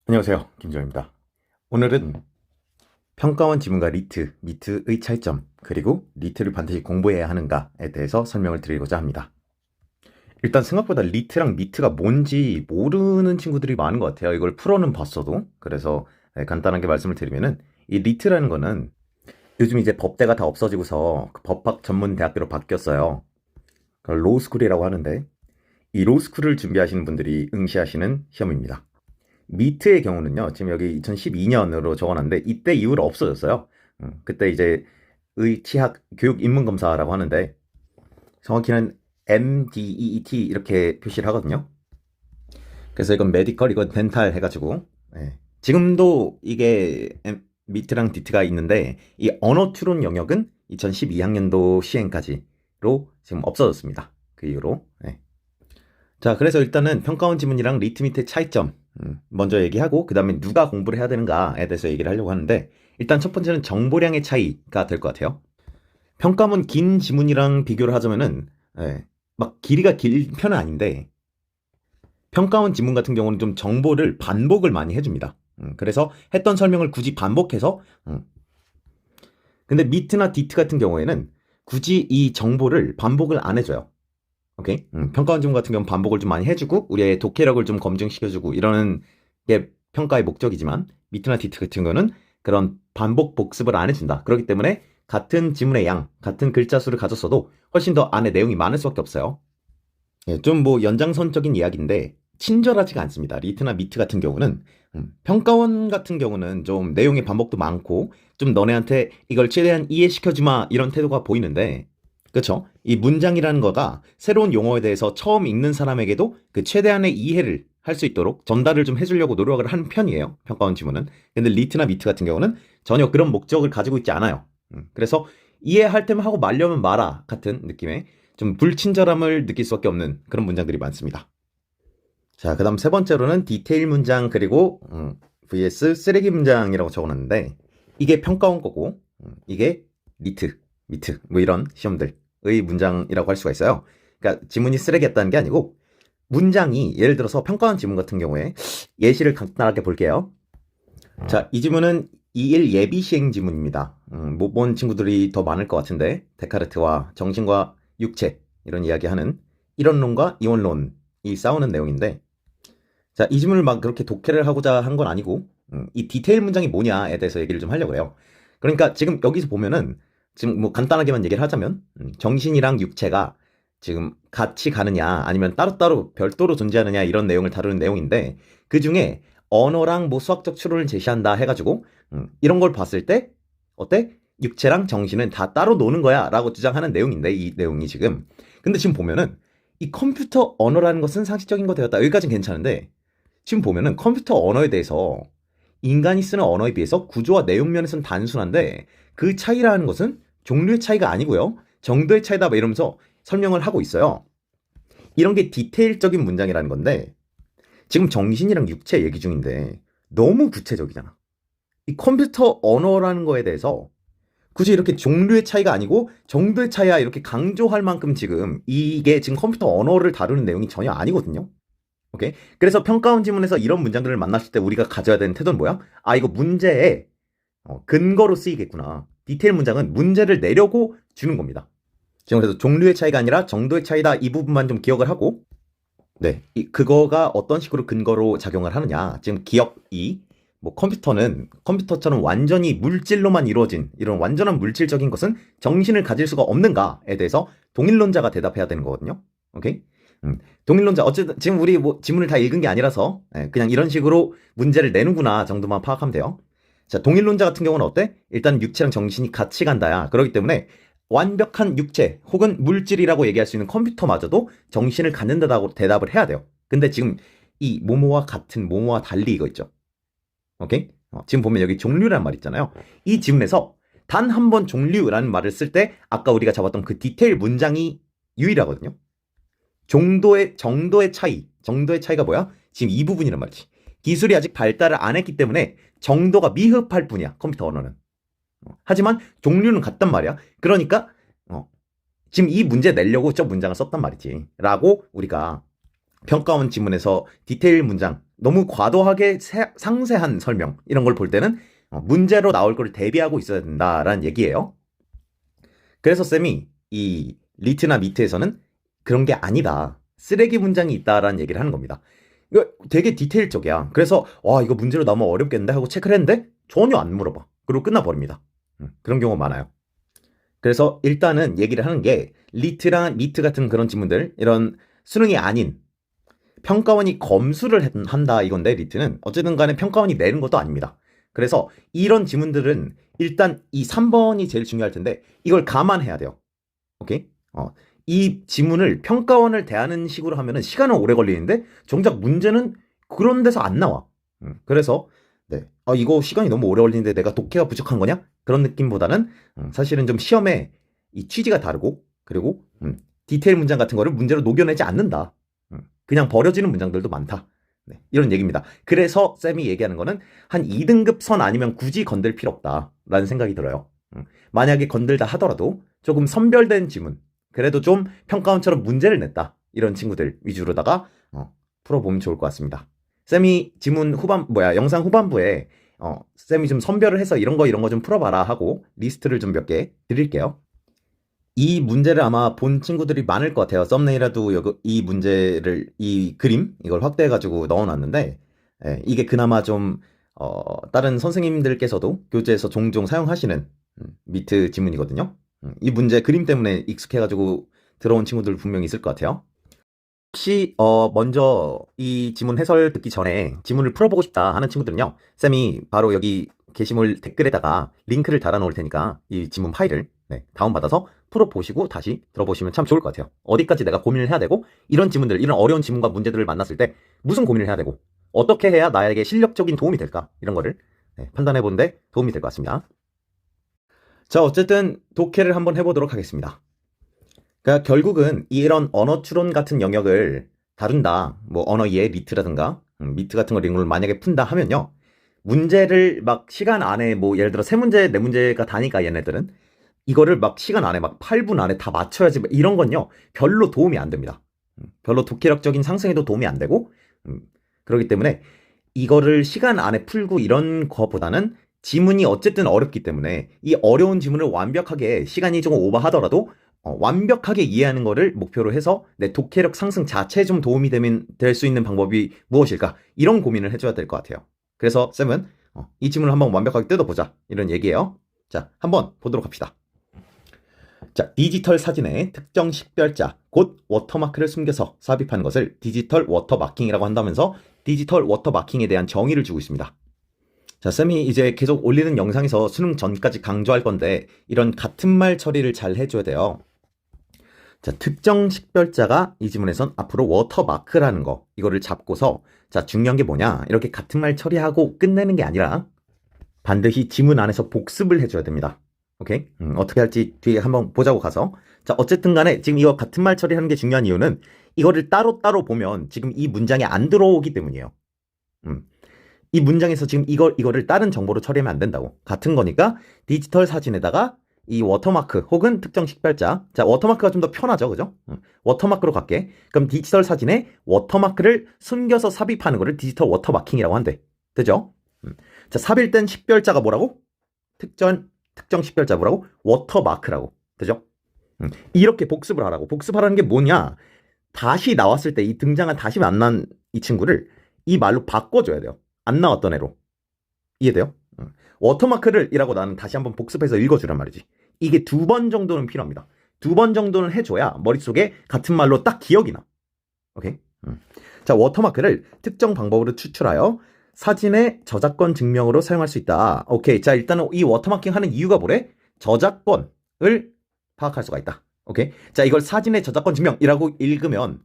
안녕하세요. 김정입니다. 오늘은 평가원 지문과 리트의 차이점, 그리고 리트를 반드시 공부해야 하는가에 대해서 설명을 드리고자 합니다. 일단 생각보다 리트랑 미트가 뭔지 모르는 친구들이 많은 것 같아요. 이걸 풀어는 봤어도. 그래서 간단하게 말씀을 드리면은 이 리트라는 거는 요즘 이제 법대가 다 없어지고서 그 법학 전문 대학교로 바뀌었어요. 그걸 로스쿨이라고 하는데 이 로스쿨을 준비하시는 분들이 응시하시는 시험입니다. 미트의 경우는요, 지금 여기 2012년으로 적어놨는데, 이때 이후로 없어졌어요. 그때 이제 의치학 교육 입문검사라고 하는데, 정확히는 MDEET 이렇게 표시를 하거든요. 그래서 이건 메디컬, 이건 덴탈 해가지고, 지금도 이게 미트랑 디트가 있는데, 이 언어 추론 영역은 2012학년도 시행까지로 지금 없어졌습니다. 그 이후로. 자, 그래서 일단은 평가원 지문이랑 리트 밑의 차이점 먼저 얘기하고 그 다음에 누가 공부를 해야 되는가에 대해서 얘기를 하려고 하는데, 일단 첫 번째는 정보량의 차이가 될 것 같아요. 평가문 긴 지문이랑 비교를 하자면은 막 길이가 긴 편은 아닌데, 평가원 지문 같은 경우는 좀 정보를 반복을 많이 해줍니다. 그래서 했던 설명을 굳이 반복해서 근데 미트나 디트 같은 경우에는 굳이 이 정보를 반복을 안 해줘요. 오케이? 평가원 지문 같은 경우는 반복을 좀 많이 해주고 우리의 독해력을 좀 검증시켜주고 이러는 게 평가의 목적이지만, 미트나 디트 같은 경우는 그런 반복 복습을 안 해준다. 그렇기 때문에 같은 지문의 양, 같은 글자 수를 가졌어도 훨씬 더 안에 내용이 많을 수밖에 없어요. 좀 뭐 연장선적인 이야기인데 친절하지가 않습니다. 리트나 미트 같은 경우는 평가원 같은 경우는 좀 내용의 반복도 많고 좀 너네한테 이걸 최대한 이해시켜주마 이런 태도가 보이는데, 그쵸? 이 문장이라는 거가 새로운 용어에 대해서 처음 읽는 사람에게도 그 최대한의 이해를 할 수 있도록 전달을 좀 해주려고 노력을 하는 편이에요. 평가원 지문은. 근데 리트나 미트 같은 경우는 전혀 그런 목적을 가지고 있지 않아요. 그래서 이해할 때만 하고 말려면 마라 같은 느낌의 좀 불친절함을 느낄 수밖에 없는 그런 문장들이 많습니다. 자, 그 다음 세 번째로는 디테일 문장 그리고 vs 쓰레기 문장이라고 적어놨는데, 이게 평가원 거고 이게 미트 뭐 이런 시험들의 문장이라고 할 수가 있어요. 그러니까 지문이 쓰레기였다는 게 아니고, 문장이 예를 들어서 평가원 지문 같은 경우에 예시를 간단하게 볼게요. 자, 이 지문은 2일 예비 시행 지문입니다. 못 본 친구들이 더 많을 것 같은데, 데카르트와 정신과 육체 이런 이야기하는 이론론과 이원론이 싸우는 내용인데, 자, 이 지문을 막 그렇게 독해를 하고자 한 건 아니고, 이 디테일 문장이 뭐냐에 대해서 얘기를 좀 하려고 해요. 그러니까 지금 여기서 보면은, 지금 뭐 간단하게만 얘기를 하자면, 정신이랑 육체가 지금 같이 가느냐, 아니면 따로따로 별도로 존재하느냐, 이런 내용을 다루는 내용인데, 그 중에 언어랑 뭐 수학적 추론을 제시한다 해가지고, 이런 걸 봤을 때, 어때? 육체랑 정신은 다 따로 노는 거야 라고 주장하는 내용인데, 이 내용이 지금. 근데 지금 보면은, 이 컴퓨터 언어라는 것은 상식적인 거 되었다. 여기까지는 괜찮은데, 지금 보면은 컴퓨터 언어에 대해서 인간이 쓰는 언어에 비해서 구조와 내용 면에서는 단순한데, 그 차이라는 것은 종류의 차이가 아니고요, 정도의 차이다 뭐 이러면서 설명을 하고 있어요. 이런 게 디테일적인 문장이라는 건데, 지금 정신이랑 육체 얘기 중인데 너무 구체적이잖아. 이 컴퓨터 언어라는 거에 대해서 굳이 이렇게 종류의 차이가 아니고 정도의 차이야 이렇게 강조할 만큼 지금 이게 지금 컴퓨터 언어를 다루는 내용이 전혀 아니거든요. 오케이? 그래서 평가원 지문에서 이런 문장들을 만났을 때 우리가 가져야 되는 태도는 뭐야? 아, 이거 문제의 근거로 쓰이겠구나. 디테일 문장은 문제를 내려고 주는 겁니다. 지금 그래서 종류의 차이가 아니라 정도의 차이다, 이 부분만 좀 기억을 하고, 그거가 어떤 식으로 근거로 작용을 하느냐. 지금 기억이, 뭐 컴퓨터는 컴퓨터처럼 완전히 물질로만 이루어진 이런 완전한 물질적인 것은 정신을 가질 수가 없는가에 대해서 동일론자가 대답해야 되는 거거든요. 오케이? 동일론자, 어쨌든 지금 우리 뭐 지문을 다 읽은 게 아니라서 그냥 이런 식으로 문제를 내는구나 정도만 파악하면 돼요. 자, 동일론자 같은 경우는 어때? 일단 육체랑 정신이 같이 간다야. 그렇기 때문에 완벽한 육체 혹은 물질이라고 얘기할 수 있는 컴퓨터마저도 정신을 갖는다고 대답을 해야 돼요. 근데 지금 이 모모와 같은, 모모와 달리 이거 있죠. 오케이? 지금 보면 여기 종류라는 말 있잖아요. 이 지문에서 단 한 번 종류라는 말을 쓸 때 아까 우리가 잡았던 그 디테일 문장이 유일하거든요. 정도의 차이가 뭐야? 지금 이 부분이란 말이지. 기술이 아직 발달을 안 했기 때문에 정도가 미흡할 뿐이야, 컴퓨터 언어는. 하지만 종류는 같단 말이야. 그러니까 지금 이 문제 내려고 저 문장을 썼단 말이지 라고 우리가 평가원 지문에서 디테일 문장 너무 과도하게 상세한 설명 이런 걸 볼 때는 문제로 나올 걸 대비하고 있어야 된다라는 얘기예요. 그래서 쌤이 이 리트나 미트에서는 그런 게 아니다. 쓰레기 문장이 있다라는 얘기를 하는 겁니다. 이거 되게 디테일적이야. 그래서 와 이거 문제로 나오면 어렵겠는데 하고 체크를 했는데 전혀 안 물어봐. 그리고 끝나버립니다. 그런 경우가 많아요. 그래서 일단은 얘기를 하는 게 리트랑 미트 같은 그런 지문들 이런 수능이 아닌 평가원이 검수를 한다 이건데 리트는 어쨌든 간에 평가원이 내는 것도 아닙니다. 그래서 이런 지문들은 일단 이 3번이 제일 중요할 텐데 이걸 감안해야 돼요. 오케이? 이 지문을 평가원을 대하는 식으로 하면은 시간은 오래 걸리는데 정작 문제는 그런 데서 안 나와. 그래서 네. 이거 시간이 너무 오래 걸리는데 내가 독해가 부족한 거냐? 그런 느낌보다는 사실은 좀 시험에 이 취지가 다르고 그리고 디테일 문장 같은 거를 문제로 녹여내지 않는다. 그냥 버려지는 문장들도 많다. 네, 이런 얘기입니다. 그래서 쌤이 얘기하는 거는 한 2등급 선 아니면 굳이 건들 필요 없다라는 생각이 들어요. 만약에 건들다 하더라도 조금 선별된 지문, 그래도 좀 평가원처럼 문제를 냈다. 이런 친구들 위주로다가 풀어보면 좋을 것 같습니다. 쌤이 영상 후반부에 쌤이 좀 선별을 해서 이런 거 좀 풀어봐라 하고 리스트를 좀 몇 개 드릴게요. 이 문제를 아마 본 친구들이 많을 것 같아요. 썸네일에도 이 문제를, 이 그림, 이걸 확대해가지고 넣어놨는데, 이게 그나마 좀, 다른 선생님들께서도 교재에서 종종 사용하시는 미트 지문이거든요. 이 문제 그림 때문에 익숙해가지고 들어온 친구들 분명히 있을 것 같아요. 혹시 먼저 이 지문 해설 듣기 전에 지문을 풀어보고 싶다 하는 친구들은요, 쌤이 바로 여기 게시물 댓글에다가 링크를 달아 놓을 테니까 이 지문 파일을 다운받아서 풀어보시고 다시 들어보시면 참 좋을 것 같아요. 어디까지 내가 고민을 해야 되고, 이런 지문들, 이런 어려운 지문과 문제들을 만났을 때 무슨 고민을 해야 되고, 어떻게 해야 나에게 실력적인 도움이 될까, 이런 거를 판단해 보는데 도움이 될 것 같습니다. 자, 어쨌든 독해를 한번 해보도록 하겠습니다. 그러니까 결국은 이런 언어 추론 같은 영역을 다룬다. 뭐 언어 이해 리트라든가 미트 같은 걸 만약에 푼다 하면요. 문제를 막 시간 안에 뭐 예를 들어 3문제, 4문제가 다니까 얘네들은 이거를 막 시간 안에 막 8분 안에 다 맞춰야지 이런 건요. 별로 도움이 안 됩니다. 별로 독해력적인 상승에도 도움이 안 되고 그렇기 때문에 이거를 시간 안에 풀고 이런 거보다는 지문이 어쨌든 어렵기 때문에 이 어려운 지문을 완벽하게 시간이 조금 오버하더라도 완벽하게 이해하는 거를 목표로 해서 내 독해력 상승 자체에 좀 도움이 될 수 있는 방법이 무엇일까? 이런 고민을 해줘야 될 것 같아요. 그래서 쌤은 이 지문을 한번 완벽하게 뜯어보자 이런 얘기예요. 자, 한번 보도록 합시다. 자, 디지털 사진에 특정 식별자, 곧 워터마크를 숨겨서 삽입한 것을 디지털 워터마킹이라고 한다면서 디지털 워터마킹에 대한 정의를 주고 있습니다. 자, 쌤이 이제 계속 올리는 영상에서 수능 전까지 강조할 건데 이런 같은 말 처리를 잘 해줘야 돼요. 자, 특정 식별자가 이 지문에선 앞으로 워터마크라는 거, 이거를 잡고서 자, 중요한 게 뭐냐, 이렇게 같은 말 처리하고 끝내는 게 아니라 반드시 지문 안에서 복습을 해줘야 됩니다. 오케이? 어떻게 할지 뒤에 한번 보자고 가서. 자, 어쨌든 간에 지금 이거 같은 말 처리하는 게 중요한 이유는 이거를 따로따로 보면 지금 이 문장에 안 들어오기 때문이에요. 이 문장에서 지금 이거를 다른 정보로 처리하면 안 된다고. 같은 거니까 디지털 사진에다가 이 워터마크 혹은 특정 식별자. 자, 워터마크가 좀 더 편하죠, 그죠? 워터마크로 갈게. 그럼 디지털 사진에 워터마크를 숨겨서 삽입하는 거를 디지털 워터마킹이라고 한대. 되죠? 자, 삽입된 식별자가 뭐라고? 특정 식별자 뭐라고? 워터마크라고. 되죠? 이렇게 복습을 하라고. 복습하라는 게 뭐냐? 다시 나왔을 때 이 등장한 다시 만난 이 친구를 이 말로 바꿔줘야 돼요. 안 나왔던 애로. 이해돼요? 워터마크를 이라고 나는 다시 한번 복습해서 읽어주란 말이지. 이게 2번 정도는 필요합니다. 2번 정도는 해줘야 머릿속에 같은 말로 딱 기억이 나. 오케이? 자, 워터마크를 특정 방법으로 추출하여 사진의 저작권 증명으로 사용할 수 있다. 오케이. 자, 일단은 이 워터마킹 하는 이유가 뭐래? 저작권을 파악할 수가 있다. 오케이. 자, 이걸 사진의 저작권 증명이라고 읽으면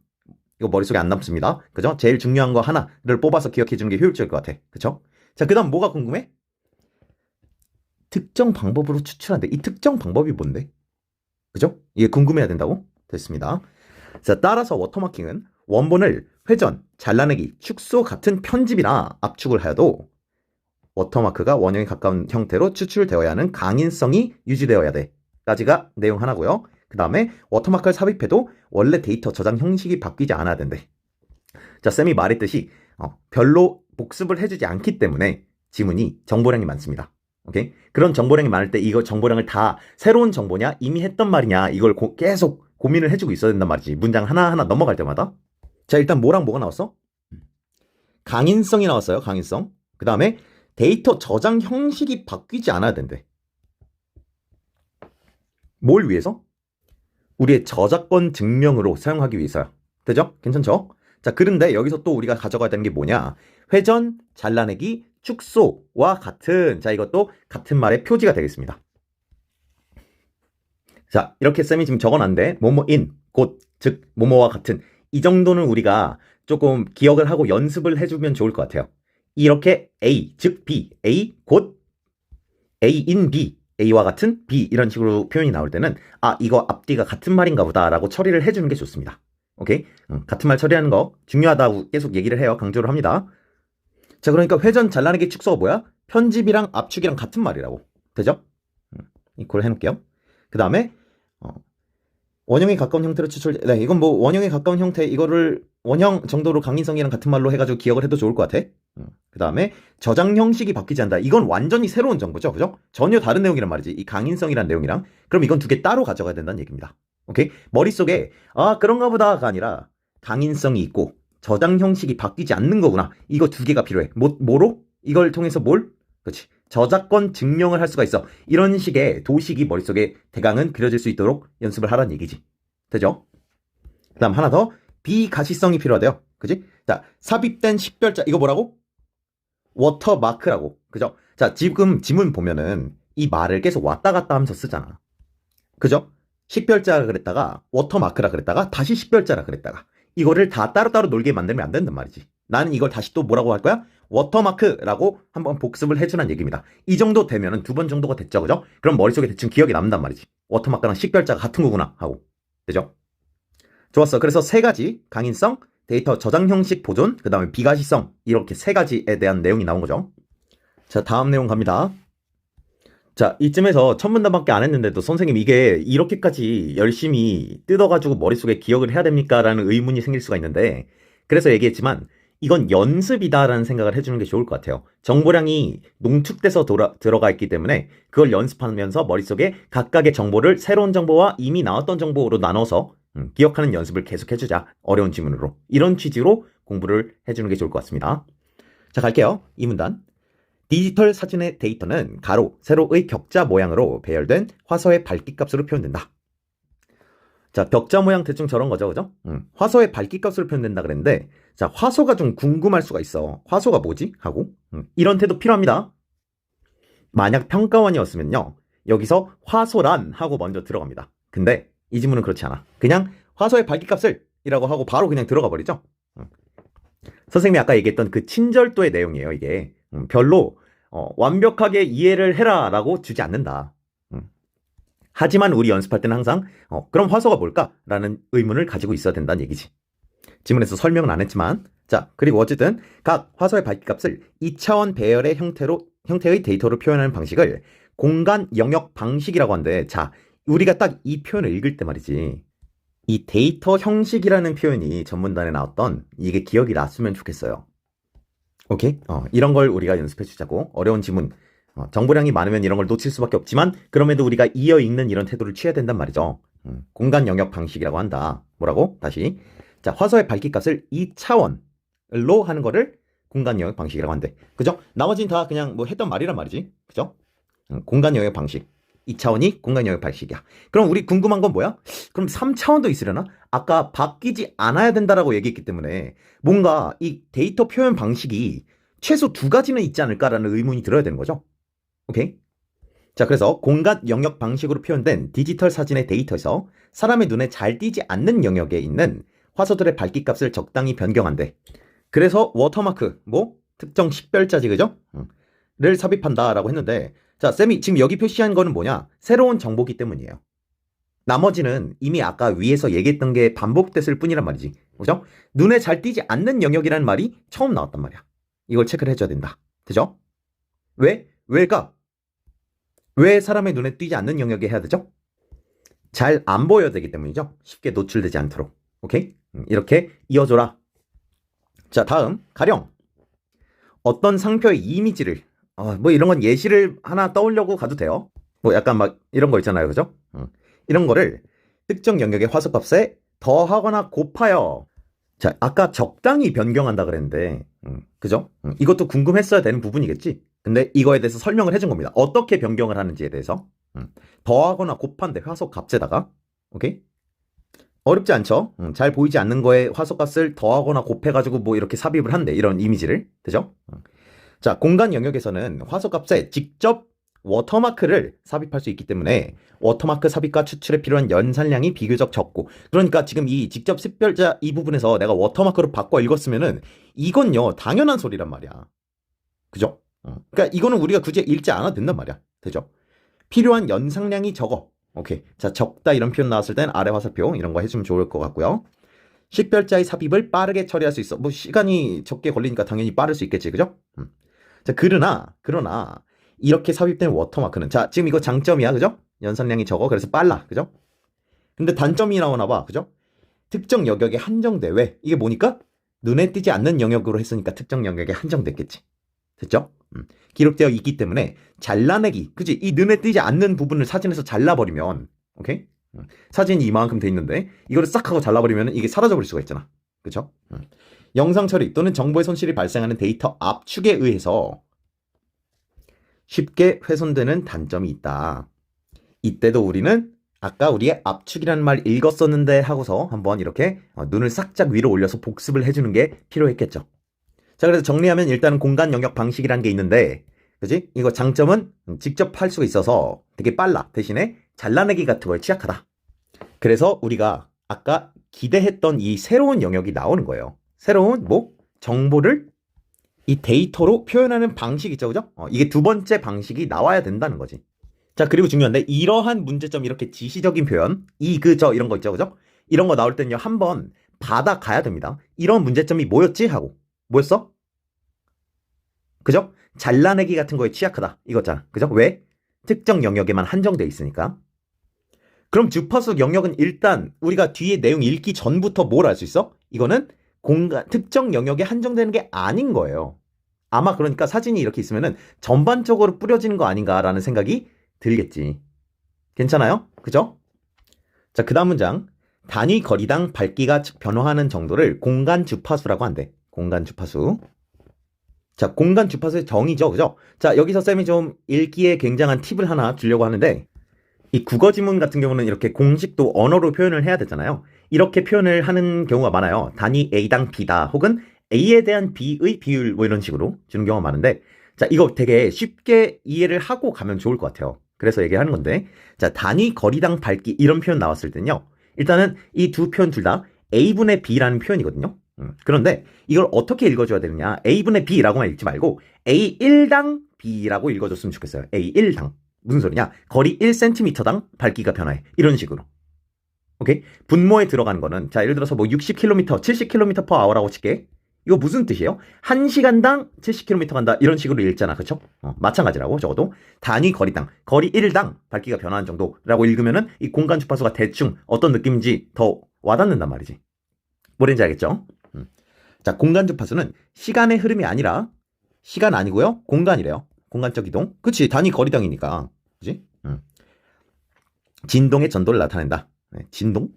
이거 머릿속에 안 남습니다. 그죠? 제일 중요한 거 하나를 뽑아서 기억해주는 게 효율적일 것 같아. 그쵸? 자, 그 다음 뭐가 궁금해? 특정 방법으로 추출한대. 이 특정 방법이 뭔데? 그죠? 이게 궁금해야 된다고? 됐습니다. 자, 따라서 워터마킹은 원본을 회전, 잘라내기, 축소 같은 편집이나 압축을 하여도 워터마크가 원형에 가까운 형태로 추출되어야 하는 강인성이 유지되어야 돼. 까지가 내용 하나고요. 그 다음에 워터마크를 삽입해도 원래 데이터 저장 형식이 바뀌지 않아야 된대. 자, 쌤이 말했듯이 별로 복습을 해주지 않기 때문에 지문이 정보량이 많습니다. 오케이? 그런 정보량이 많을 때 이거 정보량을 다 새로운 정보냐 이미 했던 말이냐 이걸 계속 고민을 해주고 있어야 된단 말이지. 문장 하나하나 넘어갈 때마다. 자, 일단 뭐랑 뭐가 나왔어? 강인성이 나왔어요. 강인성. 그 다음에 데이터 저장 형식이 바뀌지 않아야 된대. 뭘 위해서? 우리의 저작권 증명으로 사용하기 위해서요. 되죠? 괜찮죠? 자, 그런데 여기서 또 우리가 가져가야 되는 게 뭐냐? 회전, 잘라내기, 축소와 같은, 자, 이것도 같은 말의 표지가 되겠습니다. 자, 이렇게 쌤이 지금 적어놨는데 뭐뭐인, 곧, 즉 뭐뭐와 같은, 이 정도는 우리가 조금 기억을 하고 연습을 해주면 좋을 것 같아요. 이렇게 A, 즉 B, A, 곧 A인 B, A와 같은 B 이런 식으로 표현이 나올 때는 이거 앞뒤가 같은 말인가 보다 라고 처리를 해주는 게 좋습니다. 오케이? 같은 말 처리하는 거 중요하다고 계속 얘기를 해요. 강조를 합니다. 자, 그러니까 회전, 잘라내기, 축소가 뭐야? 편집이랑 압축이랑 같은 말이라고. 되죠? 이걸 해놓을게요. 그 다음에 원형에 가까운 형태로 네, 이건 뭐 원형에 가까운 형태, 이거를 원형 정도로 강인성이랑 같은 말로 해가지고 기억을 해도 좋을 것 같아. 그 다음에 저장 형식이 바뀌지 않는다. 이건 완전히 새로운 정보죠. 그죠? 전혀 다른 내용이란 말이지. 이 강인성이란 내용이랑. 그럼 이건 두 개 따로 가져가야 된다는 얘기입니다. 오케이? 머릿속에 그런가 보다가 아니라 강인성이 있고 저장 형식이 바뀌지 않는 거구나. 이거 두 개가 필요해. 뭐로? 이걸 통해서 뭘? 그렇지. 저작권 증명을 할 수가 있어. 이런 식의 도식이 머릿속에 대강은 그려질 수 있도록 연습을 하라는 얘기지. 되죠? 그 다음 하나 더. 비가시성이 필요하대요. 그지? 자, 삽입된 식별자. 이거 뭐라고? 워터마크라고. 그죠? 자, 지금 지문 보면은 이 말을 계속 왔다 갔다 하면서 쓰잖아. 그죠? 식별자라 그랬다가 워터마크라 그랬다가 다시 식별자라 그랬다가 이거를 다 따로따로 놀게 만들면 안 된단 말이지. 나는 이걸 다시 또 뭐라고 할 거야? 워터마크라고 한번 복습을 해주는 얘기입니다. 이 정도 되면은 두 번 정도가 됐죠. 그죠? 그럼 머릿속에 대충 기억이 남는단 말이지. 워터마크랑 식별자가 같은 거구나 하고. 되죠? 좋았어. 그래서 세 가지, 강인성, 데이터 저장 형식 보존, 그 다음에 비가시성, 이렇게 세 가지에 대한 내용이 나온 거죠. 자, 다음 내용 갑니다. 자, 이쯤에서 첫 문단밖에 안 했는데도 선생님 이게 이렇게까지 열심히 뜯어가지고 머릿속에 기억을 해야 됩니까? 라는 의문이 생길 수가 있는데, 그래서 얘기했지만 이건 연습이다라는 생각을 해주는 게 좋을 것 같아요. 정보량이 농축돼서 들어가 있기 때문에 그걸 연습하면서 머릿속에 각각의 정보를 새로운 정보와 이미 나왔던 정보로 나눠서 기억하는 연습을 계속 해주자. 어려운 지문으로. 이런 취지로 공부를 해주는 게 좋을 것 같습니다. 자, 갈게요. 이 문단. 디지털 사진의 데이터는 가로, 세로의 격자 모양으로 배열된 화서의 밝기값으로 표현된다. 자, 격자 모양 대충 저런 거죠, 그죠? 화서의 밝기값으로 표현된다 그랬는데, 자, 화소가 좀 궁금할 수가 있어. 화소가 뭐지? 하고 이런 태도 필요합니다. 만약 평가원이었으면요, 여기서 화소란 하고 먼저 들어갑니다. 근데 이 지문은 그렇지 않아. 그냥 화소의 밝기값을 이라고 하고 바로 그냥 들어가 버리죠. 선생님이 아까 얘기했던 그 친절도의 내용이에요. 이게 별로 완벽하게 이해를 해라 라고 주지 않는다. 하지만 우리 연습할 때는 항상 그럼 화소가 뭘까? 라는 의문을 가지고 있어야 된다는 얘기지. 지문에서 설명은 안 했지만, 자, 그리고 어쨌든 각 화소의 밝기값을 2차원 배열의 형태의 데이터로 표현하는 방식을 공간 영역 방식이라고 하는데, 자, 우리가 딱 이 표현을 읽을 때 말이지, 이 데이터 형식이라는 표현이 전문단에 나왔던 이게 기억이 났으면 좋겠어요. 오케이? 이런 걸 우리가 연습해 주자고. 어려운 지문, 정보량이 많으면 이런 걸 놓칠 수밖에 없지만 그럼에도 우리가 이어 읽는 이런 태도를 취해야 된단 말이죠. 공간 영역 방식이라고 한다. 뭐라고? 다시. 자, 화소의 밝기값을 2차원로 하는 거를 공간 영역 방식이라고 한대. 그죠? 나머지는 다 그냥 뭐 했던 말이란 말이지. 그죠? 공간 영역 방식. 2차원이 공간 영역 방식이야. 그럼 우리 궁금한 건 뭐야? 그럼 3차원도 있으려나? 아까 바뀌지 않아야 된다라고 얘기했기 때문에 뭔가 이 데이터 표현 방식이 최소 두 가지는 있지 않을까라는 의문이 들어야 되는 거죠. 오케이? 자, 그래서 공간 영역 방식으로 표현된 디지털 사진의 데이터에서 사람의 눈에 잘 띄지 않는 영역에 있는 화소들의 밝기값을 적당히 변경한대. 그래서 워터마크, 뭐 특정 식별자지, 그죠? 를 삽입한다라고 했는데, 자, 쌤이 지금 여기 표시한 거는 뭐냐? 새로운 정보기 때문이에요. 나머지는 이미 아까 위에서 얘기했던 게 반복됐을 뿐이란 말이지. 그죠? 눈에 잘 띄지 않는 영역이라는 말이 처음 나왔단 말이야. 이걸 체크를 해줘야 된다. 되죠? 왜? 왜일까? 왜 사람의 눈에 띄지 않는 영역에 해야 되죠? 잘 안 보여야 되기 때문이죠. 쉽게 노출되지 않도록. 오케이? 이렇게 이어줘라. 자, 다음 가령 어떤 상표의 이미지를 뭐 이런 건 예시를 하나 떠오려고 가도 돼요. 뭐 약간 막 이런 거 있잖아요, 그죠? 이런 거를 특정 영역의 화소값에 더하거나 곱하여. 자, 아까 적당히 변경한다 그랬는데, 그죠? 이것도 궁금했어야 되는 부분이겠지? 근데 이거에 대해서 설명을 해준 겁니다. 어떻게 변경을 하는지에 대해서. 더하거나 곱한데 화소값에다가. 오케이? 어렵지 않죠? 잘 보이지 않는 거에 화소값을 더하거나 곱해가지고 뭐 이렇게 삽입을 한대. 이런 이미지를. 그죠? 자, 공간 영역에서는 화소값에 직접 워터마크를 삽입할 수 있기 때문에 워터마크 삽입과 추출에 필요한 연산량이 비교적 적고, 그러니까 지금 이 직접 습별자 이 부분에서 내가 워터마크로 바꿔 읽었으면은 이건요 당연한 소리란 말이야. 그죠? 그러니까 이거는 우리가 굳이 읽지 않아도 된단 말이야. 되죠? 필요한 연산량이 적어. 오케이. 자, 적다 이런 표현 나왔을 땐 아래 화살표 이런 거 해주면 좋을 것 같고요. 식별자의 삽입을 빠르게 처리할 수 있어. 뭐 시간이 적게 걸리니까 당연히 빠를 수 있겠지. 그죠? 자, 그러나 이렇게 삽입된 워터마크는, 자, 지금 이거 장점이야. 그죠? 연산량이 적어. 그래서 빨라. 그죠? 근데 단점이 나오나 봐. 그죠? 특정 영역에 한정돼. 왜? 이게 뭐니까? 눈에 띄지 않는 영역으로 했으니까 특정 영역에 한정됐겠지. 됐죠? 기록되어 있기 때문에 잘라내기. 그치? 이 눈에 띄지 않는 부분을 사진에서 잘라버리면, 오케이? 사진이 이만큼 돼 있는데 이거를 싹 하고 잘라버리면 이게 사라져버릴 수가 있잖아. 그쵸? 영상 처리 또는 정보의 손실이 발생하는 데이터 압축에 의해서 쉽게 훼손되는 단점이 있다. 이때도 우리는 아까 우리의 압축이라는 말 읽었었는데 하고서 한번 이렇게 눈을 싹짝 위로 올려서 복습을 해주는 게 필요했겠죠. 자, 그래서 정리하면 일단은 공간 영역 방식이라는 게 있는데, 그지? 이거 장점은 직접 할 수가 있어서 되게 빨라. 대신에 잘라내기 같은 거에 취약하다. 그래서 우리가 아까 기대했던 이 새로운 영역이 나오는 거예요. 새로운 정보를 이 데이터로 표현하는 방식 있죠, 그죠? 이게 두 번째 방식이 나와야 된다는 거지. 자, 그리고 중요한데 이러한 문제점, 이렇게 지시적인 표현, 이런 거 있죠, 그죠? 이런 거 나올 때는요 한번 받아가야 됩니다. 이런 문제점이 뭐였지? 하고. 뭐였어? 그죠? 잘라내기 같은 거에 취약하다 이거잖아. 그죠? 왜? 특정 영역에만 한정돼 있으니까. 그럼 주파수 영역은 일단 우리가 뒤에 내용 읽기 전부터 뭘 알 수 있어? 이거는 특정 영역에 한정되는 게 아닌 거예요. 아마 그러니까 사진이 이렇게 있으면은 전반적으로 뿌려지는 거 아닌가라는 생각이 들겠지. 괜찮아요? 그죠? 자, 그 다음 문장. 단위 거리당 밝기가 변화하는 정도를 공간 주파수라고 한대. 공간 주파수. 자, 공간 주파수의 정의죠. 그죠? 자, 여기서 쌤이 좀 읽기에 굉장한 팁을 하나 주려고 하는데, 이 국어 지문 같은 경우는 이렇게 공식도 언어로 표현을 해야 되잖아요. 이렇게 표현을 하는 경우가 많아요. 단위 A당 B다, 혹은 A에 대한 B의 비율 뭐 이런 식으로 주는 경우가 많은데, 자, 이거 되게 쉽게 이해를 하고 가면 좋을 것 같아요. 그래서 얘기하는 건데, 자, 단위 거리당 밝기 이런 표현 나왔을 때는요, 일단은 이 두 표현 둘 다 A분의 B라는 표현이거든요. 그런데 이걸 어떻게 읽어줘야 되느냐, A분의 B라고만 읽지 말고 A1당 B라고 읽어줬으면 좋겠어요. A1당. 무슨 소리냐? 거리 1cm당 밝기가 변화해. 이런 식으로. 오케이? 분모에 들어가는 거는, 자, 예를 들어서 뭐 60km, 70km/h라고 칠게. 이거 무슨 뜻이에요? 1시간당 70km 간다. 이런 식으로 읽잖아. 그쵸? 마찬가지라고. 적어도 단위 거리당, 거리 1당 밝기가 변화하는 정도라고 읽으면은 이 공간 주파수가 대충 어떤 느낌인지 더 와닿는단 말이지. 뭐인지 알겠죠? 자, 공간 주파수는 시간의 흐름이 아니라, 시간 아니고요, 공간이래요. 공간적 이동. 그치? 단위 거리당이니까. 그치? 진동의 전도를 나타낸다. 네, 진동?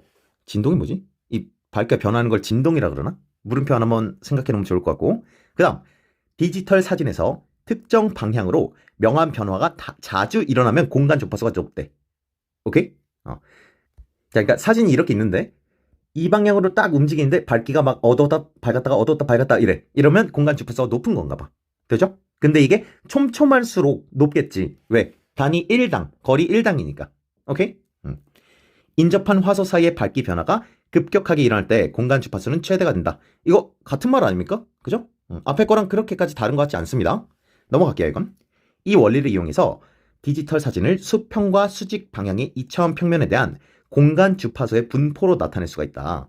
진동이 뭐지? 이 밝기가 변하는 걸 진동이라 그러나? 물음표 하나 한번 생각해 놓으면 좋을 것 같고. 그 다음, 디지털 사진에서 특정 방향으로 명암 변화가 자주 일어나면 공간 주파수가 높대. 오케이? 자, 그러니까 사진이 이렇게 있는데 이 방향으로 딱 움직이는데 밝기가 막 어두웠다 밝았다가 어두웠다 밝았다 이래. 이러면 공간 주파수가 높은 건가 봐. 되죠? 근데 이게 촘촘할수록 높겠지. 왜? 단위 1당, 거리 1당이니까. 오케이? 인접한 화소 사이의 밝기 변화가 급격하게 일어날 때 공간 주파수는 최대가 된다. 이거 같은 말 아닙니까? 그죠? 앞에 거랑 그렇게까지 다른 것 같지 않습니다. 넘어갈게요, 이건. 이 원리를 이용해서 디지털 사진을 수평과 수직 방향의 이차원 평면에 대한 공간 주파수의 분포로 나타낼 수가 있다.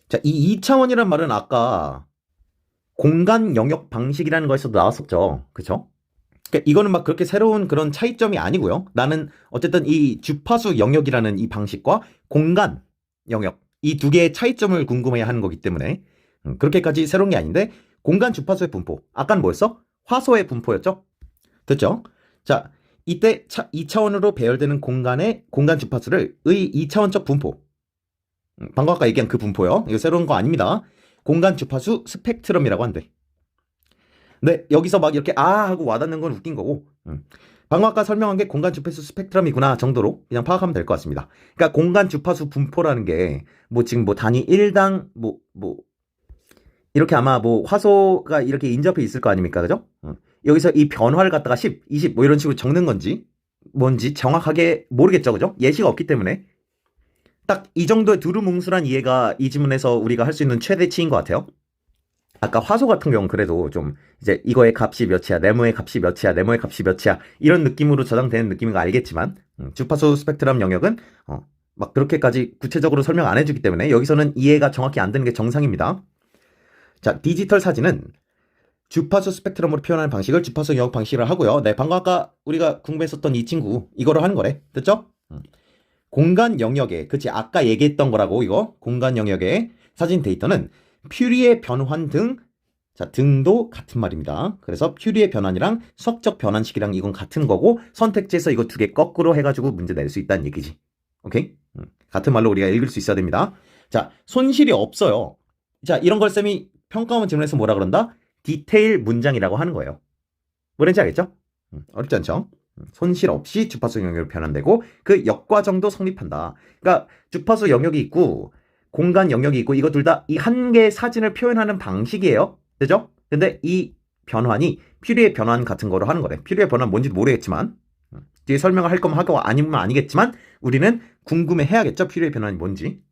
자, 이 2차원이란 말은 아까 공간 영역 방식이라는 거에서도 나왔었죠. 그쵸? 그러니까 이거는 막 그렇게 새로운 그런 차이점이 아니고요. 나는 어쨌든 이 주파수 영역이라는 이 방식과 공간 영역, 이 두 개의 차이점을 궁금해야 하는 거기 때문에 그렇게까지 새로운 게 아닌데 공간 주파수의 분포. 아까는 뭐였어? 화소의 분포였죠? 됐죠? 자, 이때 2차원으로 배열되는 공간의 공간 주파수를 의 2차원적 분포. 방금 아까 얘기한 그 분포요. 이거 새로운 거 아닙니다. 공간 주파수 스펙트럼이라고 한대. 네, 여기서 막 이렇게 하고 와닿는 건 웃긴 거고. 방금 아까 설명한 게 공간 주파수 스펙트럼이구나 정도로 그냥 파악하면 될 것 같습니다. 그러니까 공간 주파수 분포라는 게 뭐 지금 뭐 단위 1당 뭐 이렇게 아마 뭐 화소가 이렇게 인접해 있을 거 아닙니까? 그죠? 여기서 이 변화를 갖다가 10, 20 뭐 이런 식으로 적는 건지 뭔지 정확하게 모르겠죠. 그죠? 예시가 없기 때문에 딱 이 정도의 두루뭉술한 이해가 이 지문에서 우리가 할 수 있는 최대치인 것 같아요. 아까 화소 같은 경우는 그래도 좀 이제 이거의 값이 몇이야, 네모의 값이 몇이야, 네모의 값이 몇이야 이런 느낌으로 저장되는 느낌인 거 알겠지만 주파수 스펙트럼 영역은 막 그렇게까지 구체적으로 설명 안 해주기 때문에 여기서는 이해가 정확히 안 되는 게 정상입니다. 자, 디지털 사진은 주파수 스펙트럼으로 표현하는 방식을 주파수 영역 방식으로 하고요. 네, 방금 아까 우리가 궁금했었던 이 친구 이거로 하는 거래. 됐죠? 공간 영역에, 그치, 아까 얘기했던 거라고 이거 공간 영역의 사진 데이터는 퓨리의 변환 등, 자, 등도 같은 말입니다. 그래서 퓨리의 변환이랑 수학적 변환식이랑 이건 같은 거고 선택지에서 이거 두 개 거꾸로 해가지고 문제 낼 수 있다는 얘기지. 오케이? 같은 말로 우리가 읽을 수 있어야 됩니다. 자, 손실이 없어요. 자, 이런 걸 쌤이 평가원 질문에서 뭐라 그런다? 디테일 문장이라고 하는 거예요. 뭐라는지 알겠죠? 어렵지 않죠? 손실 없이 주파수 영역으로 변환되고 그 역과정도 성립한다. 그러니까 주파수 영역이 있고 공간 영역이 있고 이거 둘 다 이 한 개의 사진을 표현하는 방식이에요. 그죠? 근데 이 변환이 퓨리의 변환 같은 거로 하는 거래. 퓨리의 변환 뭔지 모르겠지만 뒤에 설명을 할 거면 하고 아니면 아니겠지만 우리는 궁금해 해야겠죠? 퓨리의 변환이 뭔지.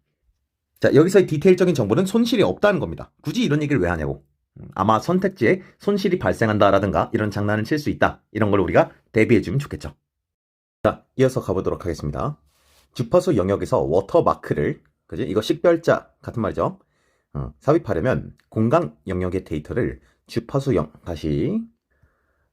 자, 여기서의 디테일적인 정보는 손실이 없다는 겁니다. 굳이 이런 얘기를 왜 하냐고. 아마 선택지에 손실이 발생한다라든가 이런 장난을 칠 수 있다. 이런 걸 우리가 대비해주면 좋겠죠. 자, 이어서 가보도록 하겠습니다. 주파수 영역에서 워터마크를, 그지? 이거 식별자 같은 말이죠. 삽입하려면 공간 영역의 데이터를 다시.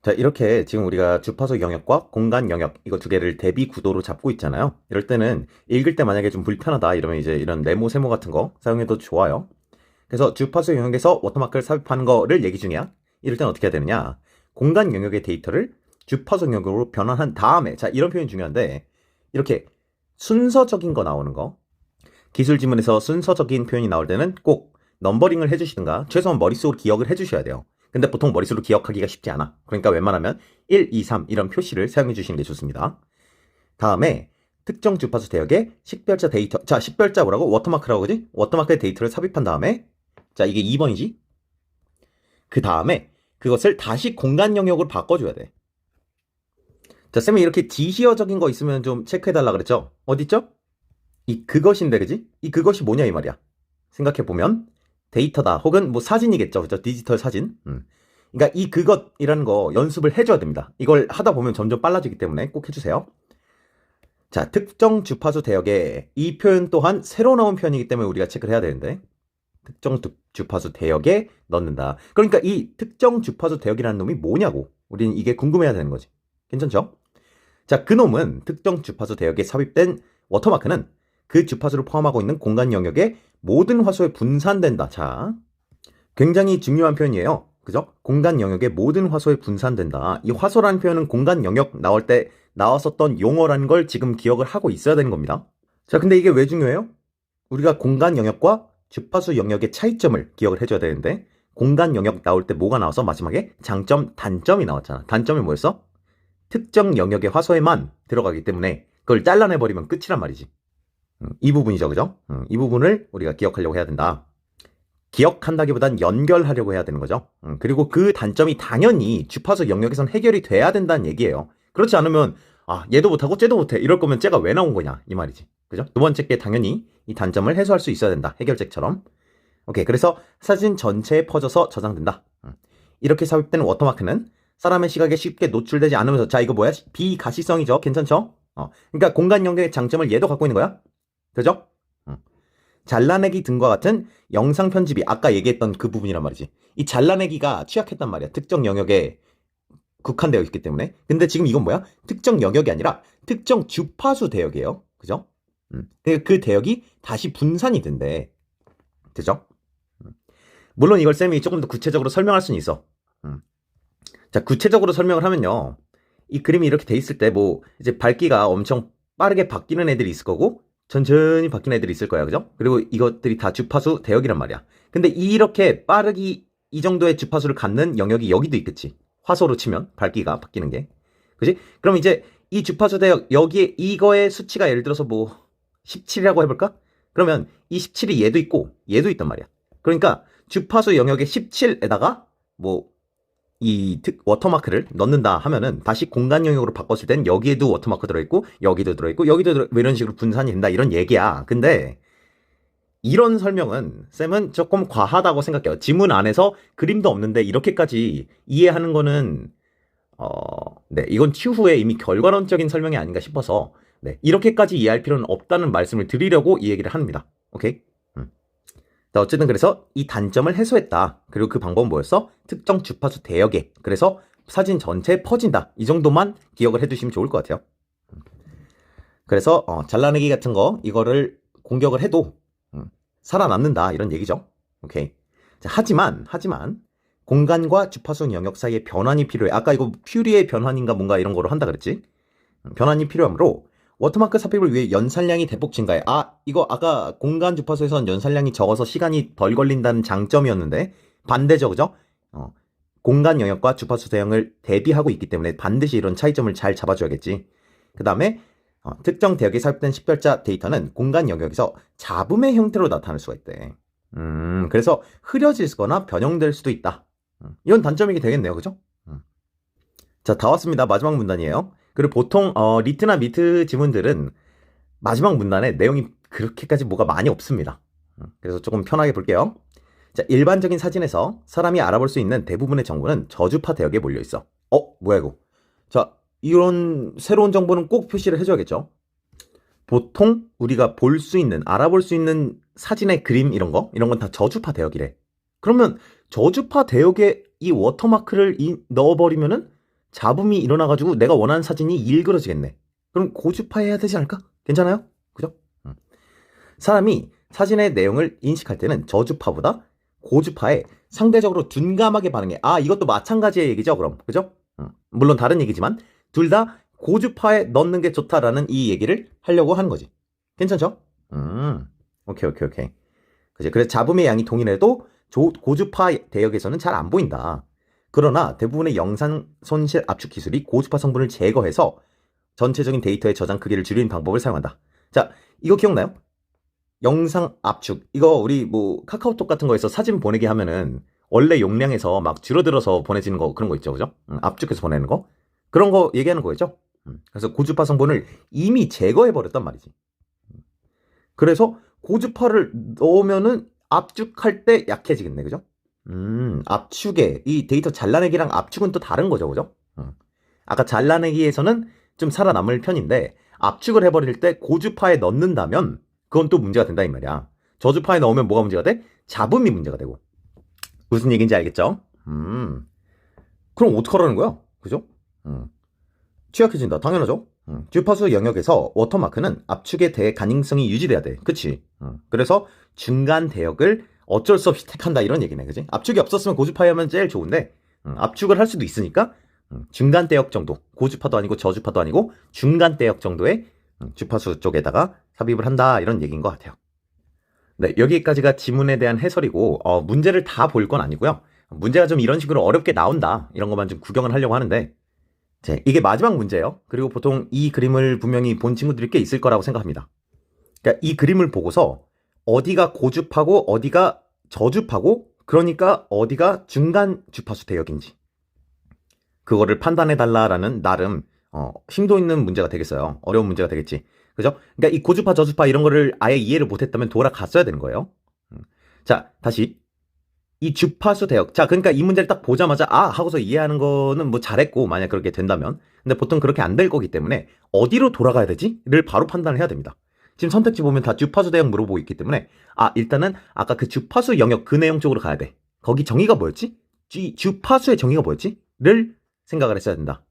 자, 이렇게 지금 우리가 주파수 영역과 공간 영역 이거 두 개를 대비 구도로 잡고 있잖아요. 이럴 때는 읽을 때 만약에 좀 불편하다 이러면 이제 이런 네모 세모 같은 거 사용해도 좋아요. 그래서 주파수 영역에서 워터마크를 삽입하는 거를 얘기 중이야. 이럴 때는 어떻게 해야 되느냐? 공간 영역의 데이터를 주파수 영역으로 변환한 다음에, 자, 이런 표현이 중요한데 이렇게 순서적인 거 나오는 거, 기술 지문에서 순서적인 표현이 나올 때는 꼭 넘버링을 해주시든가 최소한 머릿속으로 기억을 해주셔야 돼요. 근데 보통 머릿속으로 기억하기가 쉽지 않아. 그러니까 웬만하면 1, 2, 3 이런 표시를 사용해 주시는 게 좋습니다. 다음에 특정 주파수 대역에 식별자 데이터, 자, 식별자 뭐라고? 워터마크라고 그지? 워터마크의 데이터를 삽입한 다음에, 자, 이게 2번이지? 그 다음에 그것을 다시 공간 영역으로 바꿔줘야 돼. 자, 쌤이 이렇게 지시어적인 거 있으면 좀 체크해달라 그랬죠? 어딨죠? 이 그것인데, 그지? 이 그것이 뭐냐 이 말이야. 생각해보면 데이터다 혹은 뭐 사진이겠죠. 그죠? 디지털 사진. 그러니까 이 그것이라는 거 연습을 해줘야 됩니다. 이걸 하다 보면 점점 빨라지기 때문에 꼭 해주세요. 자, 특정 주파수 대역에 이 표현 또한 새로 나온 표현이기 때문에 우리가 체크를 해야 되는데 특정 주파수 대역에 넣는다. 그러니까 이 특정 주파수 대역이라는 놈이 뭐냐고 우리는 이게 궁금해야 되는 거지. 괜찮죠? 자, 그놈은 특정 주파수 대역에 삽입된 워터마크는 그 주파수를 포함하고 있는 공간 영역의 모든 화소에 분산된다. 자, 굉장히 중요한 표현이에요. 그죠? 공간 영역의 모든 화소에 분산된다. 이 화소라는 표현은 공간 영역 나올 때 나왔었던 용어라는 걸 지금 기억을 하고 있어야 되는 겁니다. 자, 근데 이게 왜 중요해요? 우리가 공간 영역과 주파수 영역의 차이점을 기억을 해줘야 되는데 공간 영역 나올 때 뭐가 나와서 마지막에 장점, 단점이 나왔잖아. 단점이 뭐였어? 특정 영역의 화소에만 들어가기 때문에 그걸 잘라내버리면 끝이란 말이지. 이 부분이죠, 그죠? 이 부분을 우리가 기억하려고 해야 된다. 기억한다기보단 연결하려고 해야 되는 거죠. 그리고 그 단점이 당연히 주파수 영역에선 해결이 돼야 된다는 얘기예요. 그렇지 않으면 얘도 못하고 쟤도 못해 이럴 거면 쟤가 왜 나온 거냐 이 말이지. 그죠? 두 번째 게 당연히 이 단점을 해소할 수 있어야 된다. 해결책처럼. 오케이, 그래서 사진 전체에 퍼져서 저장된다. 이렇게 삽입된 워터마크는 사람의 시각에 쉽게 노출되지 않으면서, 자, 이거 뭐야? 비가시성이죠. 괜찮죠? 그러니까 공간 영역의 장점을 얘도 갖고 있는 거야. 그죠? 잘라내기 등과 같은 영상 편집이 아까 얘기했던 그 부분이란 말이지. 이 잘라내기가 취약했단 말이야. 특정 영역에 국한되어 있기 때문에. 근데 지금 이건 뭐야? 특정 영역이 아니라 특정 주파수 대역이에요. 그죠? 그 대역이 다시 분산이 된대. 되죠? 물론 이걸 쌤이 조금 더 구체적으로 설명할 수는 있어. 자, 구체적으로 설명을 하면요. 이 그림이 이렇게 돼 있을 때 뭐 이제 밝기가 엄청 빠르게 바뀌는 애들이 있을 거고 천천히 바뀌는 애들이 있을 거야. 그죠? 그리고 이것들이 다 주파수 대역이란 말이야. 근데 이렇게 빠르기 이 정도의 주파수를 갖는 영역이 여기도 있겠지. 화소로 치면 밝기가 바뀌는 게. 그지? 그럼 이제 이 주파수 대역 여기에 이거의 수치가 예를 들어서 뭐 17이라고 해볼까? 그러면 이 17이 얘도 있고 얘도 있단 말이야. 그러니까 주파수 영역의 17에다가 뭐 이 워터마크를 넣는다 하면은 다시 공간 영역으로 바꿨을 땐 여기에도 워터마크 들어있고 여기도 들어있고 여기도 뭐 이런 식으로 분산이 된다 이런 얘기야. 근데 이런 설명은 쌤은 조금 과하다고 생각해요. 지문 안에서 그림도 없는데 이렇게까지 이해하는 거는 네, 이건 추후에 이미 결과론적인 설명이 아닌가 싶어서 네, 이렇게까지 이해할 필요는 없다는 말씀을 드리려고 이 얘기를 합니다. 오케이? 자, 어쨌든 그래서 이 단점을 해소했다. 그리고 그 방법은 뭐였어? 특정 주파수 대역에. 그래서 사진 전체에 퍼진다. 이 정도만 기억을 해두시면 좋을 것 같아요. 그래서 잘라내기 같은 거 이거를 공격을 해도 살아남는다 이런 얘기죠. 오케이. 자, 하지만 공간과 주파수 영역 사이에 변환이 필요해. 아까 이거 퓨리의 변환인가 뭔가 이런 거로 한다 그랬지? 변환이 필요하므로 워터마크 삽입을 위해 연산량이 대폭 증가해. 이거 아까 공간 주파수에선 연산량이 적어서 시간이 덜 걸린다는 장점이었는데 반대죠, 그죠? 공간 영역과 주파수 대역을 대비하고 있기 때문에 반드시 이런 차이점을 잘 잡아줘야겠지. 그 다음에 특정 대역에 삽입된 식별자 데이터는 공간 영역에서 잡음의 형태로 나타날 수가 있대. 그래서 흐려지거나 변형될 수도 있다. 이건 단점이게 되겠네요, 그죠? 자, 다 왔습니다. 마지막 문단이에요. 그리고 보통 리트나 미트 지문들은 마지막 문단에 내용이 그렇게까지 뭐가 많이 없습니다. 그래서 조금 편하게 볼게요. 자, 일반적인 사진에서 사람이 알아볼 수 있는 대부분의 정보는 저주파 대역에 몰려 있어. 뭐야 이거? 자, 이런 새로운 정보는 꼭 표시를 해줘야겠죠. 보통 우리가 볼 수 있는, 알아볼 수 있는 사진의 그림 이런 건 다 저주파 대역이래. 그러면 저주파 대역에 이 워터마크를 넣어버리면은 잡음이 일어나가지고 내가 원하는 사진이 일그러지겠네. 그럼 고주파해야 되지 않을까? 괜찮아요? 그죠? 사람이 사진의 내용을 인식할 때는 저주파보다 고주파에 상대적으로 둔감하게 반응해. 이것도 마찬가지의 얘기죠, 그럼. 그죠? 물론 다른 얘기지만 둘 다 고주파에 넣는 게 좋다라는 이 얘기를 하려고 하는 거지. 괜찮죠? 오케이. 그치? 그래서 잡음의 양이 동일해도 고주파 대역에서는 잘 안 보인다. 그러나 대부분의 영상 손실 압축 기술이 고주파 성분을 제거해서 전체적인 데이터의 저장 크기를 줄이는 방법을 사용한다. 자, 이거 기억나요? 영상 압축. 이거 우리 뭐 카카오톡 같은 거에서 사진 보내기 하면은 원래 용량에서 막 줄어들어서 보내지는 거 그런 거 있죠, 그죠? 압축해서 보내는 거. 그런 거 얘기하는 거겠죠? 그래서 고주파 성분을 이미 제거해버렸단 말이지. 그래서 고주파를 넣으면은 압축할 때 약해지겠네, 그죠? 압축에 이 데이터 잘라내기랑 압축은 또 다른 거죠, 그죠? 아까 잘라내기에서는 좀 살아남을 편인데 압축을 해버릴 때 고주파에 넣는다면 그건 또 문제가 된다 이 말이야. 저주파에 넣으면 뭐가 문제가 돼? 잡음이 문제가 되고. 무슨 얘기인지 알겠죠? 그럼 어떡하라는 거야? 그죠? 취약해진다. 당연하죠. 주파수 영역에서 워터마크는 압축에 대해 가능성이 유지돼야 돼. 그치? 그래서 중간 대역을 어쩔 수 없이 택한다 이런 얘기네. 그지? 압축이 없었으면 고주파에 하면 제일 좋은데 압축을 할 수도 있으니까 중간 대역 정도, 고주파도 아니고 저주파도 아니고 중간 대역 정도의 주파수 쪽에다가 삽입을 한다 이런 얘기인 것 같아요. 네, 여기까지가 지문에 대한 해설이고 문제를 다 볼 건 아니고요. 문제가 좀 이런 식으로 어렵게 나온다 이런 것만 좀 구경을 하려고 하는데 이게 마지막 문제예요. 그리고 보통 이 그림을 분명히 본 친구들이 꽤 있을 거라고 생각합니다. 그러니까 이 그림을 보고서 어디가 고주파고 어디가 저주파고 그러니까 어디가 중간 주파수 대역인지 그거를 판단해달라라는 나름 심도 있는 문제가 되겠어요. 어려운 문제가 되겠지. 그죠? 그러니까 이 고주파 저주파 이런 거를 아예 이해를 못했다면 돌아갔어야 되는 거예요. 자, 다시 이 주파수 대역. 자, 그러니까 이 문제를 딱 보자마자 하고서 이해하는 거는 뭐 잘했고 만약 그렇게 된다면 근데 보통 그렇게 안 될 거기 때문에 어디로 돌아가야 되지?를 바로 판단을 해야 됩니다. 지금 선택지 보면 다 주파수 대역 물어보고 있기 때문에 일단은 아까 그 주파수 영역 그 내용 쪽으로 가야 돼. 거기 정의가 뭐였지? 주파수의 정의가 뭐였지? 를 생각을 했어야 된다.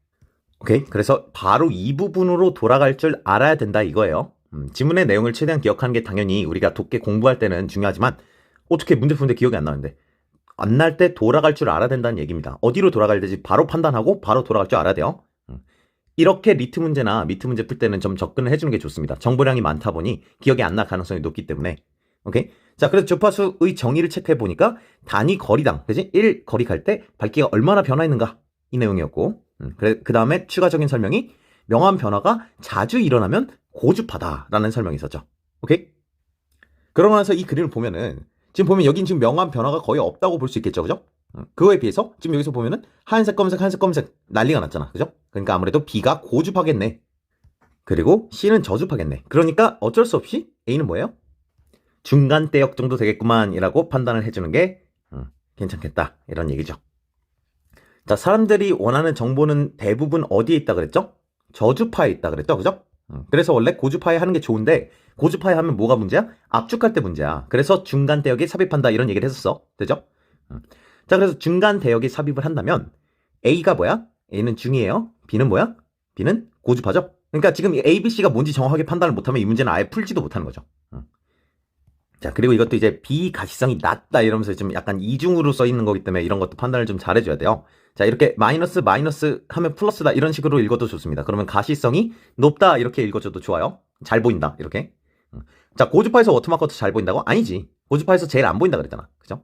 오케이. 그래서 바로 이 부분으로 돌아갈 줄 알아야 된다 이거예요. 지문의 내용을 최대한 기억하는 게 당연히 우리가 돕게 공부할 때는 중요하지만 어떻게 문제 푸는데 기억이 안 나는데 안 날 때 돌아갈 줄 알아야 된다는 얘기입니다. 어디로 돌아가야 되지 바로 판단하고 바로 돌아갈 줄 알아야 돼요. 이렇게 리트 문제나 미트 문제 풀 때는 좀 접근을 해주는 게 좋습니다. 정보량이 많다 보니 기억이 안 날 가능성이 높기 때문에. 오케이? 자, 그래서 주파수의 정의를 체크해 보니까 단위 거리당, 그지? 1 거리 갈 때 밝기가 얼마나 변화했는가 이 내용이었고, 그 다음에 추가적인 설명이 명암 변화가 자주 일어나면 고주파다라는 설명이 있었죠. 오케이? 그러고 나서 이 그림을 보면은 지금 보면 여긴 지금 명암 변화가 거의 없다고 볼 수 있겠죠, 그죠? 그거에 비해서 지금 여기서 보면은 하얀색, 검은색 난리가 났잖아, 그죠? 그러니까 아무래도 B가 고주파겠네. 그리고 C는 저주파겠네. 그러니까 어쩔 수 없이 A는 뭐예요? 중간 대역 정도 되겠구만 이라고 판단을 해주는 게 괜찮겠다 이런 얘기죠. 자, 사람들이 원하는 정보는 대부분 어디에 있다 그랬죠? 저주파에 있다 그랬죠, 그죠? 그래서 원래 고주파에 하는 게 좋은데 고주파에 하면 뭐가 문제야? 압축할 때 문제야. 그래서 중간 대역에 삽입한다 이런 얘기를 했었어. 되죠? 자, 그래서 중간 대역에 삽입을 한다면 A가 뭐야? A는 중이에요. B는 뭐야? B는 고주파죠. 그러니까 지금 A, B, C가 뭔지 정확하게 판단을 못하면 이 문제는 아예 풀지도 못하는 거죠. 자, 그리고 이것도 이제 비가시성이 낮다 이러면서 좀 약간 이중으로 써 있는 거기 때문에 이런 것도 판단을 좀 잘해줘야 돼요. 자, 이렇게 마이너스 하면 플러스다 이런 식으로 읽어도 좋습니다. 그러면 가시성이 높다 이렇게 읽어줘도 좋아요. 잘 보인다 이렇게. 자, 고주파에서 워터마크도 잘 보인다고? 아니지. 고주파에서 제일 안 보인다 그랬잖아. 그죠?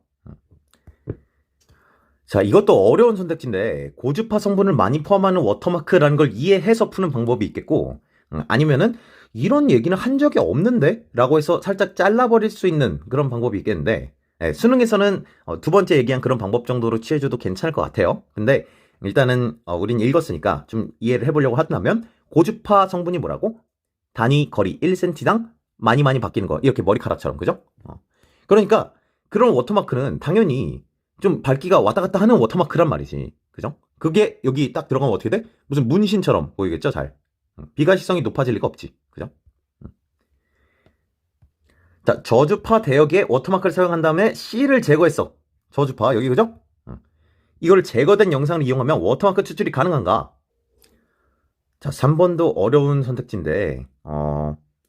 자, 이것도 어려운 선택지인데 고주파 성분을 많이 포함하는 워터마크라는 걸 이해해서 푸는 방법이 있겠고, 아니면은 이런 얘기는 한 적이 없는데? 라고 해서 살짝 잘라버릴 수 있는 그런 방법이 있겠는데, 수능에서는 두 번째 얘기한 그런 방법 정도로 취해줘도 괜찮을 것 같아요. 근데 일단은 우린 읽었으니까 좀 이해를 해보려고 한다면 고주파 성분이 뭐라고? 단위 거리 1cm당 많이 바뀌는 거. 이렇게 머리카락처럼, 그죠? 그러니까 그런 워터마크는 당연히 좀 밝기가 왔다 갔다 하는 워터마크란 말이지. 그죠? 그게 여기 딱 들어가면 어떻게 돼? 무슨 문신처럼 보이겠죠? 잘. 비가시성이 높아질 리가 없지. 그죠? 자, 저주파 대역에 워터마크를 사용한 다음에 C를 제거했어. 저주파, 여기 그죠? 이걸 제거된 영상을 이용하면 워터마크 추출이 가능한가? 자, 3번도 어려운 선택지인데,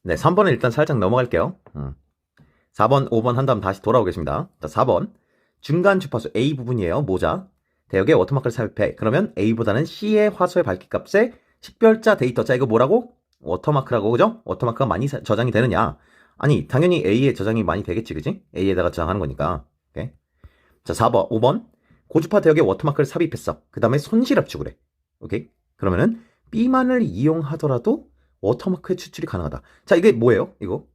네, 3번은 일단 살짝 넘어갈게요. 4번, 5번 한 다음 다시 돌아오겠습니다. 자, 4번. 중간 주파수 A 부분이에요. 모자. 대역에 워터마크를 삽입해. 그러면 A보다는 C의 화소의 밝기값에 식별자 데이터. 자, 이거 뭐라고? 워터마크라고, 그죠? 워터마크가 많이 저장이 되느냐? 아니, 당연히 A에 저장이 많이 되겠지, 그지? A에다가 저장하는 거니까. 오케이. 자, 4번, 5번. 고주파 대역에 워터마크를 삽입했어. 그 다음에 손실 압축을 해. 오케이? 그러면은 B만을 이용하더라도 워터마크의 추출이 가능하다. 자, 이게 뭐예요? 이거?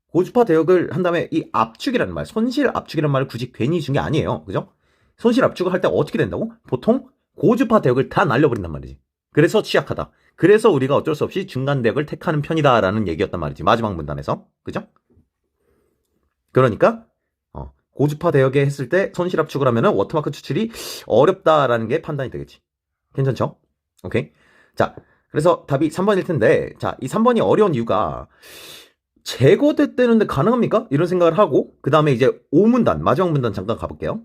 고주파 대역을 한 다음에 이 압축이라는 말, 손실 압축이라는 말을 굳이 괜히 준 게 아니에요. 그죠? 손실 압축을 할 때 어떻게 된다고? 보통 고주파 대역을 다 날려버린단 말이지. 그래서 취약하다. 그래서 우리가 어쩔 수 없이 중간 대역을 택하는 편이다라는 얘기였단 말이지. 마지막 문단에서. 그죠? 그러니까 고주파 대역에 했을 때 손실 압축을 하면은 워터마크 추출이 어렵다라는 게 판단이 되겠지. 괜찮죠? 오케이. 자, 그래서 답이 3번일 텐데, 자, 이 3번이 어려운 이유가 제거됐다는데 가능합니까? 이런 생각을 하고, 그 다음에 이제 5문단, 마지막 문단 잠깐 가볼게요.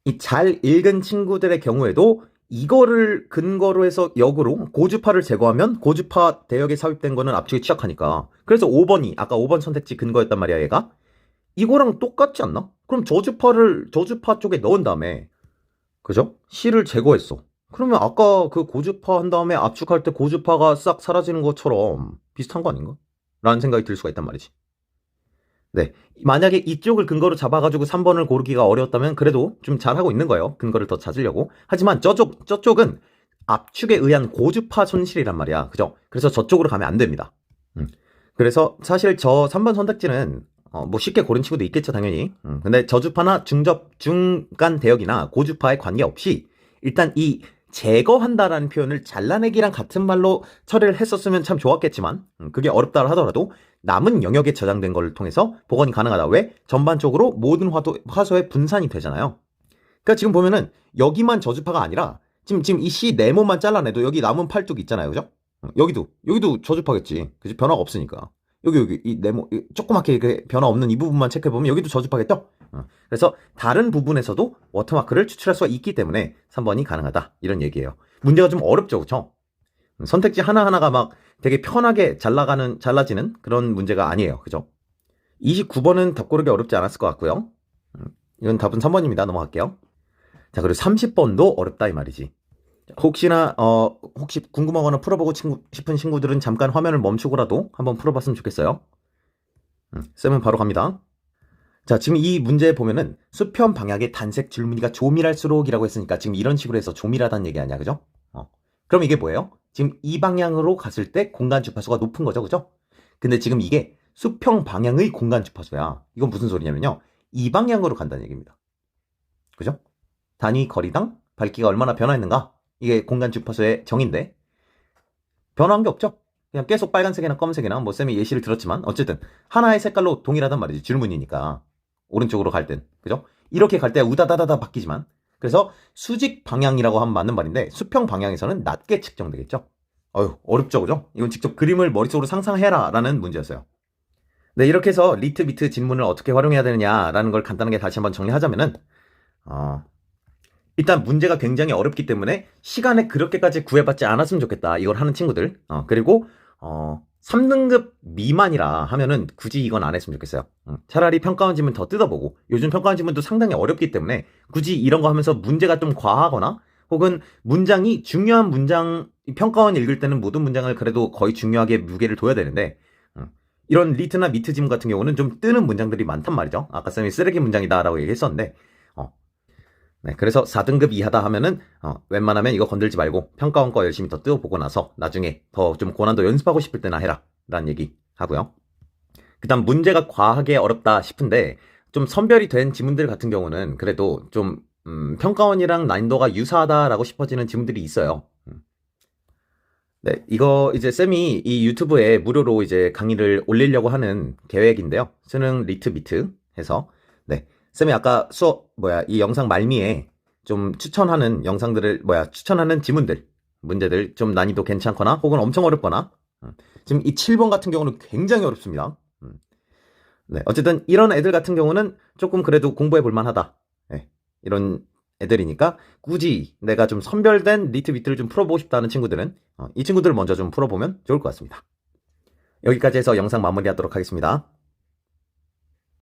이 잘 읽은 친구들의 경우에도 이거를 근거로 해서 역으로 고주파를 제거하면 고주파 대역에 삽입된 거는 압축이 취약하니까. 그래서 5번이 아까 5번 선택지 근거였단 말이야, 얘가. 이거랑 똑같지 않나? 그럼 저주파 쪽에 넣은 다음에, 그죠? C를 제거했어. 그러면 아까 그 고주파 한 다음에 압축할 때 고주파가 싹 사라지는 것처럼 비슷한 거 아닌가? 라는 생각이 들 수가 있단 말이지. 네. 만약에 이쪽을 근거로 잡아가지고 3번을 고르기가 어려웠다면 그래도 좀 잘하고 있는 거예요. 근거를 더 찾으려고. 하지만 저쪽은 압축에 의한 고주파 손실이란 말이야. 그죠? 그래서 저쪽으로 가면 안 됩니다. 그래서 사실 저 3번 선택지는 뭐 쉽게 고른 친구도 있겠죠, 당연히. 근데 저주파나 중간 대역이나 고주파에 관계없이 일단 이 제거한다라는 표현을 잘라내기랑 같은 말로 처리를 했었으면 참 좋았겠지만 그게 어렵다 하더라도 남은 영역에 저장된 걸 통해서 복원이 가능하다. 왜? 전반적으로 모든 화소의 분산이 되잖아요. 그러니까 지금 보면은 여기만 저주파가 아니라 지금 이 C 네모만 잘라내도 여기 남은 팔뚝 있잖아요, 그죠? 여기도 저주파겠지. 그지? 변화가 없으니까. 여기 이 네모 조그맣게 이렇게 변화 없는 이 부분만 체크해 보면 여기도 저주파겠죠? 그래서 다른 부분에서도 워터마크를 추출할 수가 있기 때문에 3번이 가능하다 이런 얘기예요. 문제가 좀 어렵죠, 그렇죠? 선택지 하나하나가 막 되게 편하게 잘라지는 그런 문제가 아니에요, 그죠? 29번은 답 고르기 어렵지 않았을 것 같고요. 이건 답은 3번입니다. 넘어갈게요. 자, 그리고 30번도 어렵다 이 말이지. 혹시나 혹시 궁금하거나 풀어보고 싶은 친구들은 잠깐 화면을 멈추고라도 한번 풀어봤으면 좋겠어요. 쌤은 바로 갑니다. 자, 지금 이 문제에 보면은 수평 방향의 단색 줄무늬가 조밀할수록이라고 했으니까 지금 이런 식으로 해서 조밀하다는 얘기 아니야, 그죠? 그럼 이게 뭐예요? 지금 이 방향으로 갔을 때 공간 주파수가 높은 거죠, 그죠? 근데 지금 이게 수평 방향의 공간 주파수야. 이건 무슨 소리냐면요, 이 방향으로 간다는 얘기입니다. 그죠? 단위 거리당 밝기가 얼마나 변화했는가? 이게 공간 주파수의 정의인데 변화한 게 없죠? 그냥 계속 빨간색이나 검은색이나 뭐 쌤이 예시를 들었지만 어쨌든 하나의 색깔로 동일하단 말이지. 줄무늬니까 오른쪽으로 갈 땐, 그죠? 이렇게 갈 때 우다다다다 바뀌지만, 그래서 수직 방향이라고 하면 맞는 말인데 수평 방향에서는 낮게 측정되겠죠. 어렵죠, 그죠? 이건 직접 그림을 머릿속으로 상상해라 라는 문제였어요. 네, 이렇게 해서 리트 미트 진문을 어떻게 활용해야 되느냐라는 걸 간단하게 다시 한번 정리하자면은 일단 문제가 굉장히 어렵기 때문에 시간에 그렇게까지 구애받지 않았으면 좋겠다, 이걸 하는 친구들. 그리고 3등급 미만이라 하면은 굳이 이건 안 했으면 좋겠어요. 차라리 평가원 지문 더 뜯어보고, 요즘 평가원 지문도 상당히 어렵기 때문에 굳이 이런 거 하면서 문제가 좀 과하거나 혹은 문장이 중요한 문장, 평가원 읽을 때는 모든 문장을 그래도 거의 중요하게 무게를 둬야 되는데 이런 리트나 미트 지문 같은 경우는 좀 뜨는 문장들이 많단 말이죠. 아까 쌤이 쓰레기 문장이다 라고 얘기했었는데 네, 그래서 4등급 이하다 하면은 웬만하면 이거 건들지 말고 평가원 거 열심히 더 뜯어보고 나서 나중에 더 좀 고난도 연습하고 싶을 때나 해라 라는 얘기 하고요. 그 다음 문제가 과하게 어렵다 싶은데 좀 선별이 된 지문들 같은 경우는 그래도 좀 평가원이랑 난이도가 유사하다라고 싶어지는 지문들이 있어요. 네, 이거 이제 쌤이 이 유튜브에 무료로 이제 강의를 올리려고 하는 계획인데요. 수능 리트 미트 해서 네, 쌤이 아까 이 영상 말미에 좀 추천하는 영상들을 추천하는 지문들, 문제들 좀 난이도 괜찮거나 혹은 엄청 어렵거나 지금 이 7번 같은 경우는 굉장히 어렵습니다. 네, 어쨌든 이런 애들 같은 경우는 조금 그래도 공부해 볼 만하다. 네, 이런 애들이니까 굳이 내가 좀 선별된 리트 미트를 좀 풀어보고 싶다는 친구들은 이 친구들을 먼저 좀 풀어보면 좋을 것 같습니다. 여기까지 해서 영상 마무리하도록 하겠습니다.